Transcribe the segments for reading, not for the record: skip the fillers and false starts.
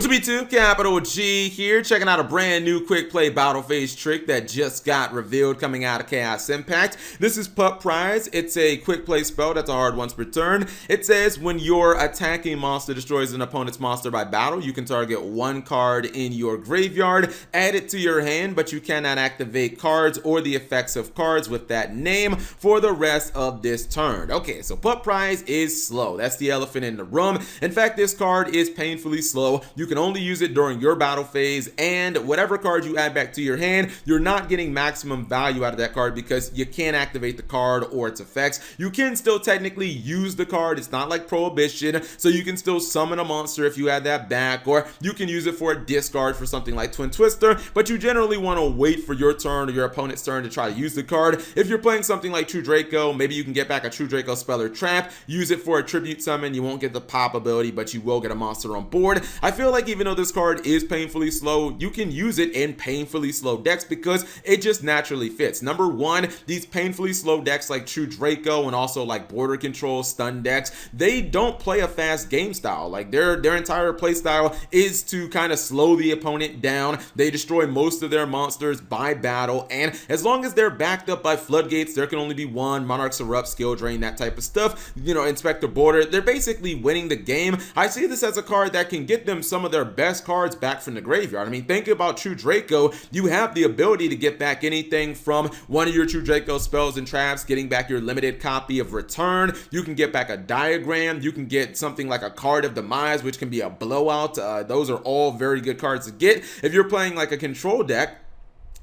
What's up YouTube, Capital G here, checking out a brand new quick play battle phase trick that just got revealed coming out of Chaos Impact. This is Pup Prize. It's a quick play spell that's a hard once per turn. It says when your attacking monster destroys an opponent's monster by battle, you can target one card in your graveyard, add it to your hand, but you cannot activate cards or the effects of cards with that name for the rest of this turn. Okay, so Pup Prize is slow. That's the elephant in the room. In fact, this card is painfully slow. You can only use it during your battle phase, and whatever card you add back to your hand, you're not getting maximum value out of that card because you can't activate the card or its effects. You can still technically use the card. It's not like Prohibition, so you can still summon a monster if you add that back, or you can use it for a discard for something like Twin Twister, but you generally want to wait for your turn or your opponent's turn to try to use the card. If you're playing something like True Draco, maybe you can get back a True Draco spell or trap, use it for a tribute summon. You won't get the pop ability, but you will get a monster on board. I feel like even though this card is painfully slow, you can use it in painfully slow decks because it just naturally fits. Number one, these painfully slow decks like True Draco and also like Border Control stun decks, they don't play a fast game style. Like their entire play style is to kind of slow the opponent down. They destroy most of their monsters by battle, and as long as they're backed up by floodgates, there can only be one, Monarchs Erupt, Skill Drain, that type of stuff, you know, Inspector Border, they're basically winning the game. I see this as a card that can get them some of their best cards back from the graveyard. I mean, think about True Draco. You have the ability to get back anything from one of your True Draco spells and traps, getting back your limited copy of Return. You can get back a Diagram. You can get something like a card of Demise, which can be a blowout. Those are all very good cards to get. If you're playing like a control deck,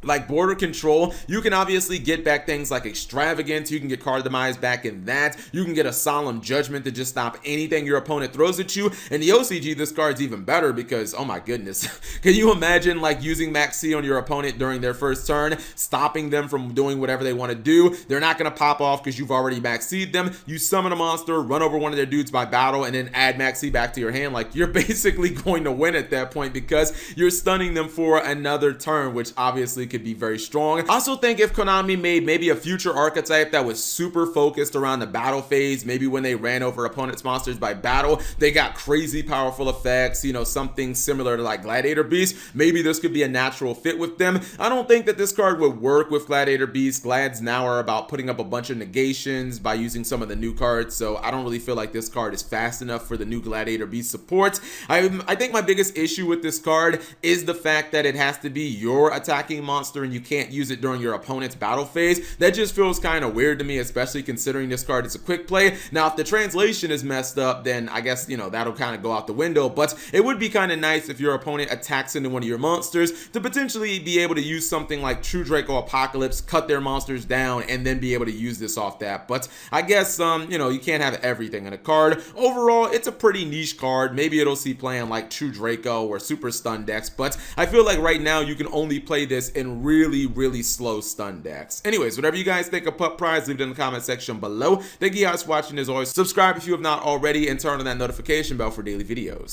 like Border Control, you can obviously get back things like Extravagance. You can get card Demise back in that. You can get a Solemn Judgment to just stop anything your opponent throws at you. And the OCG, this card's even better because, oh my goodness, can you imagine like using Max C on your opponent during their first turn, stopping them from doing whatever they want to do? They're not going to pop off because you've already Max C'd them. You summon a monster, run over one of their dudes by battle, and then add Max C back to your hand. Like, you're basically going to win at that point because you're stunning them for another turn, which obviously could be very strong. I also think if Konami made maybe a future archetype that was super focused around the battle phase, maybe when they ran over opponents' monsters by battle, they got crazy powerful effects, you know, something similar to like Gladiator Beast, maybe this could be a natural fit with them. I don't think that this card would work with Gladiator Beast. Glads now are about putting up a bunch of negations by using some of the new cards, so I don't really feel like this card is fast enough for the new Gladiator Beast support. I think my biggest issue with this card is the fact that it has to be your attacking monster and you can't use it during your opponent's battle phase. That just feels kind of weird to me, especially considering this card is a quick play. Now, if the translation is messed up, then I guess, you know, that'll kind of go out the window, but it would be kind of nice if your opponent attacks into one of your monsters to potentially be able to use something like True Draco Apocalypse, cut their monsters down, and then be able to use this off that. But I guess, you know, you can't have everything in a card. Overall, it's a pretty niche card. Maybe it'll see playing like True Draco or Super Stun decks, but I feel like right now you can only play this in really slow stun decks. Anyways, whatever you guys think of Pup Prize, leave it in the comment section below. Thank you guys for watching. As always, subscribe if you have not already and turn on that notification bell for daily videos.